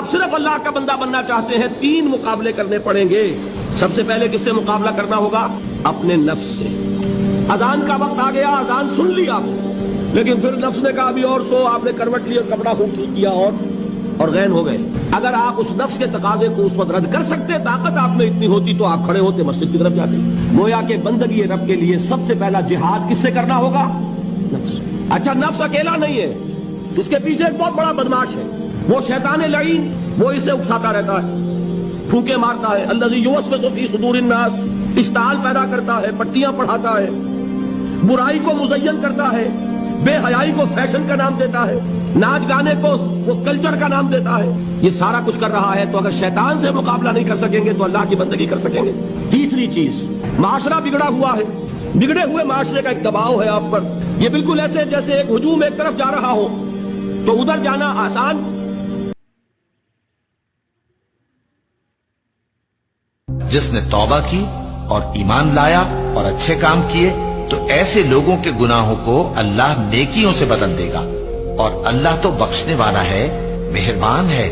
آپ صرف اللہ کا بندہ بننا چاہتے ہیں 3 مقابلے کرنے پڑیں گے. سب سے پہلے کس سے مقابلہ کرنا ہوگا؟ اپنے نفس سے. اذان کا وقت آ گیا, اذان سن لی آپ نے, لیکن پھر نفس نے کہا ابھی اور سو, آپ نے کروٹ لی اور کپڑا خوب ٹھیک کیا اور غین ہو گئے. اگر آپ اس نفس کے تقاضے کو اس وقت رد کر سکتے, طاقت آپ میں اتنی ہوتی, تو آپ کھڑے ہوتے مسجد کی طرف جاتے. گویا کہ بندگی رب کے لیے سب سے پہلا جہاد کس سے کرنا ہوگا؟ نفس. اچھا, نفس اکیلا نہیں ہے, اس کے پیچھے ایک بہت بڑا بدماش ہے, وہ شیطان لعین. وہ اسے اکساتا رہتا ہے, پھونکے مارتا ہے. الذی یوسوس فی صدور الناس, اشتعال پیدا کرتا ہے, پٹیاں پڑھاتا ہے, برائی کو مزین کرتا ہے, بے حیائی کو فیشن کا نام دیتا ہے, ناچ گانے کو وہ کلچر کا نام دیتا ہے. یہ سارا کچھ کر رہا ہے. تو اگر شیطان سے مقابلہ نہیں کر سکیں گے تو اللہ کی بندگی کر سکیں گے. تیسری چیز, معاشرہ بگڑا ہوا ہے, بگڑے ہوئے معاشرے کا ایک دباؤ ہے آپ پر. یہ بالکل ایسے جیسے ایک ہجوم ایک طرف جا رہا ہو تو ادھر جانا آسان. جس نے توبہ کی اور ایمان لایا اور اچھے کام کیے تو ایسے لوگوں کے گناہوں کو اللہ نیکیوں سے بدل دے گا, اور اللہ تو بخشنے والا ہے, مہربان ہے.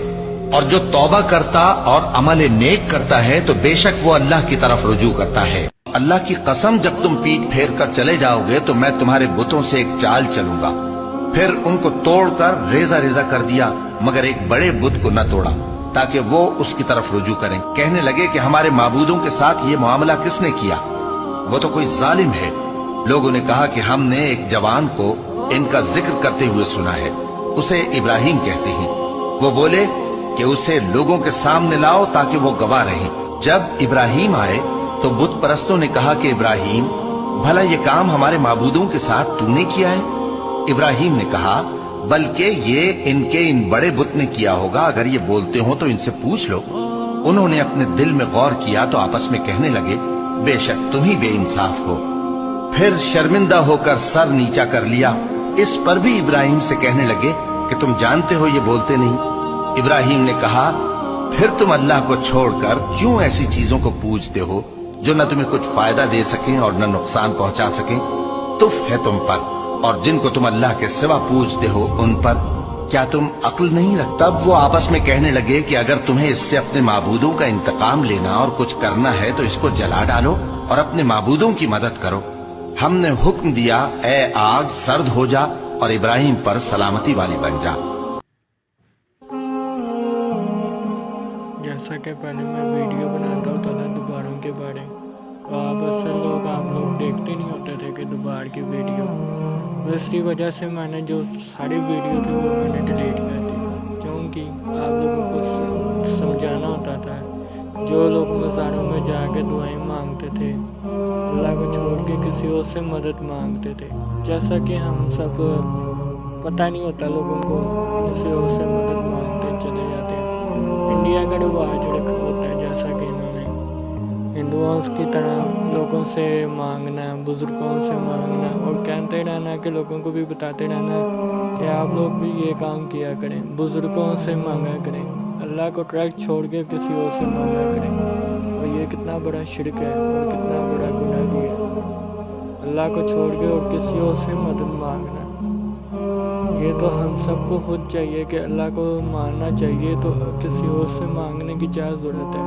اور جو توبہ کرتا اور عمل نیک کرتا ہے تو بے شک وہ اللہ کی طرف رجوع کرتا ہے. اللہ کی قسم, جب تم پیٹ پھیر کر چلے جاؤ گے تو میں تمہارے بتوں سے ایک چال چلوں گا. پھر ان کو توڑ کر ریزہ ریزہ کر دیا, مگر ایک بڑے بت کو نہ توڑا تاکہ وہ اس کی طرف رجوع کریں. کہنے لگے کہ ہمارے معبودوں کے ساتھ یہ معاملہ کس نے کیا؟ وہ تو کوئی ظالم ہے. لوگوں نے کہا کہ ہم نے ایک جوان کو ان کا ذکر کرتے ہوئے سنا ہے, اسے ابراہیم کہتے ہیں. وہ بولے کہ اسے لوگوں کے سامنے لاؤ تاکہ وہ گواہ رہیں. جب ابراہیم آئے تو بت پرستوں نے کہا کہ ابراہیم, بھلا یہ کام ہمارے معبودوں کے ساتھ تو نے کیا ہے؟ ابراہیم نے کہا, بلکہ یہ ان بڑے بت نے کیا ہوگا. اگر یہ بولتے ہوں تو ان سے پوچھ لو. انہوں نے اپنے دل میں غور کیا تو آپس میں کہنے لگے, بے شک تم ہی بے انصاف ہو. پھر شرمندہ ہو کر سر نیچا کر لیا. اس پر بھی ابراہیم سے کہنے لگے کہ تم جانتے ہو یہ بولتے نہیں. ابراہیم نے کہا, پھر تم اللہ کو چھوڑ کر کیوں ایسی چیزوں کو پوجتے ہو جو نہ تمہیں کچھ فائدہ دے سکیں اور نہ نقصان پہنچا سکیں؟ تف ہے تم پر اور جن کو تم اللہ کے سوا پوجتے ہو ان پر. کیا تم عقل نہیں رکھتے؟ تب وہ آپس میں کہنے لگے کہ اگر تمہیں اس سے اپنے معبودوں کا انتقام لینا اور کچھ کرنا ہے تو اس کو جلا ڈالو اور اپنے معبودوں کی مدد کرو. ہم نے حکم دیا, اے آگ سرد ہو جا اور ابراہیم پر سلامتی والی بن جا. جیسا کہ پہلے میں ویڈیو بناتا ہوتا تھا دوباروں کے بارے, تو آپ لوگ دیکھتے نہیں ہوتے تھے کہ دوبار کی ویڈیو. اس کی وجہ سے میں نے جو ساری ویڈیو تھی وہ میں نے ڈیلیٹ کر دی, کیونکہ آپ لوگوں کو سمجھانا ہوتا تھا. جو لوگ مزاروں میں جا کے دعائیں مانگتے تھے, اللہ کو چھوڑ کے کسی اور سے مدد مانگتے تھے, جیسا کہ ہم سب پتہ نہیں ہوتا لوگوں کو, کسی اور سے مدد مانگتے چلے جاتے ہیں. انڈیا کا رواج رکھا ہوتا ہے جیسا کہ انہوں نے ہندوؤں کی طرح لوگوں سے مانگنا, بزرگوں سے مانگنا, اور کہتے رہنا کہ لوگوں کو بھی بتاتے رہنا کہ آپ لوگ بھی یہ کام کیا کریں, بزرگوں سے مانگا کریں, اللہ کو ٹریک چھوڑ کے کسی اور سے مانگا کریں. اور یہ کتنا بڑا شرک ہے اور کتنا بڑا گناہ بھی ہے, اللہ کو چھوڑ کے اور کسی اور سے مدد مانگنا. یہ تو ہم سب کو خود چاہیے کہ اللہ کو ماننا چاہیے, تو کسی اور سے مانگنے کی کیا ضرورت ہے.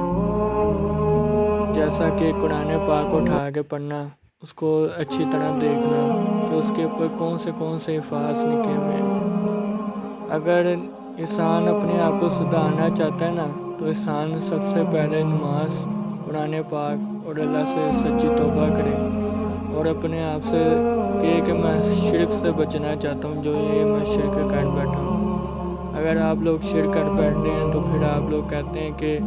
جیسا کہ قرآن پاک اٹھا کے پڑھنا, اس کو اچھی طرح دیکھنا کہ اس کے اوپر کون سے الفاظ لکھے ہوئے ہیں. اگر انسان اپنے آپ کو سدھارنا چاہتا ہے نا, تو انسان سب سے پہلے نماز, قرآن پاک اور اللہ سے سچی توبہ کرے, اور اپنے آپ سے کہ میں شرک سے بچنا چاہتا ہوں, جو یہ میں شرک کر بیٹھا ہوں. اگر آپ لوگ شرک کر بیٹھتے ہیں تو پھر آپ لوگ کہتے ہیں کہ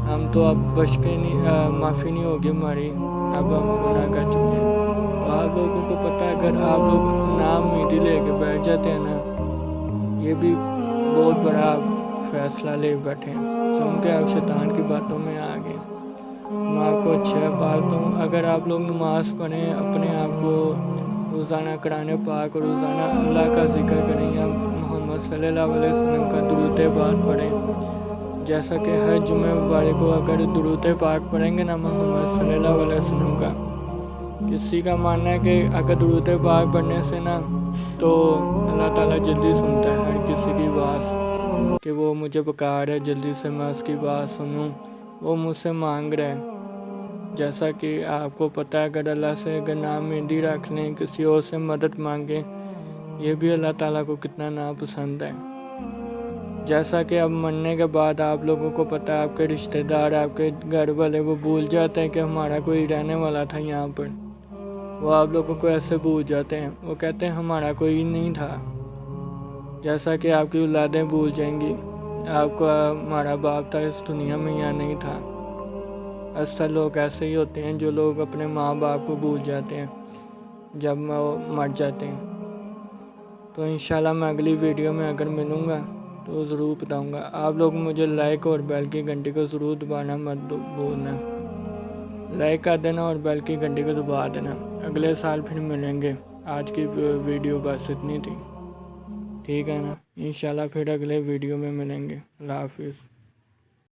ہم تو اب بچ کے نہیں, معافی نہیں ہوگی ہماری, اب ہم گناہ کر چکے ہیں. تو آپ لوگوں کو پتہ ہے اگر آپ لوگ نام میٹھی لے کے بیٹھ جاتے ہیں نا, یہ بھی بہت بڑا فیصلہ لے بیٹھے ہیں, کیونکہ آپ شیطان کی باتوں میں آ گئے. میں آپ کو اچھا بات دوں, اگر آپ لوگ نماز پڑھیں, اپنے آپ کو روزانہ قرآن پاک اور روزانہ اللہ کا ذکر کریں, یا محمد صلی اللہ علیہ وسلم کا درود پاک پڑھیں. جیسا کہ ہر جمعہ مبارک کو اگر درود پاک پڑھیں گے نا محمد صلی اللہ علیہ وسلم کا, کسی کا ماننا ہے کہ اگر درود پاک پڑھنے سے نا تو اللہ تعالیٰ جلدی سنتا ہے ہر کسی کی آواز. کہ وہ مجھے پکار ہے جلدی سے میں اس کی بات سنوں، وہ مجھ سے مانگ رہا ہے۔ جیسا کہ آپ کو پتہ ہے اگر اللہ سے اگر نامدی رکھ لیں، کسی اور سے مدد مانگیں، یہ بھی اللہ تعالیٰ کو کتنا ناپسند ہے۔ جیسا کہ اب مرنے کے بعد آپ لوگوں کو پتہ ہے آپ کے رشتہ دار، آپ کے گھر والے وہ بھول جاتے ہیں کہ ہمارا کوئی رہنے والا تھا یہاں پر، وہ آپ لوگوں کو ایسے بھول جاتے ہیں، وہ کہتے ہیں ہمارا کوئی نہیں تھا۔ جیسا کہ آپ کی اولادیں بھول جائیں گی آپ کو ہمارا باپ تھا اس دنیا میں یا نہیں تھا۔ اکثر لوگ ایسے ہی ہوتے ہیں جو لوگ اپنے ماں باپ کو بھول جاتے ہیں جب وہ مر جاتے ہیں۔ تو انشاءاللہ میں اگلی ویڈیو میں اگر ملوں گا تو ضرور بتاؤں گا۔ آپ لوگ مجھے لائک اور بیل کی گھنٹی کو ضرور دبانا مت بھولنا، لائک کر دینا اور بیل کی گھنٹی کو دبا دینا۔ اگلے سال پھر ملیں گے۔ آج کی ویڈیو بس اتنی تھی، ٹھیک ہے نا؟ انشاءاللہ پھر اگلے ویڈیو میں ملیں گے۔ اللہ حافظ۔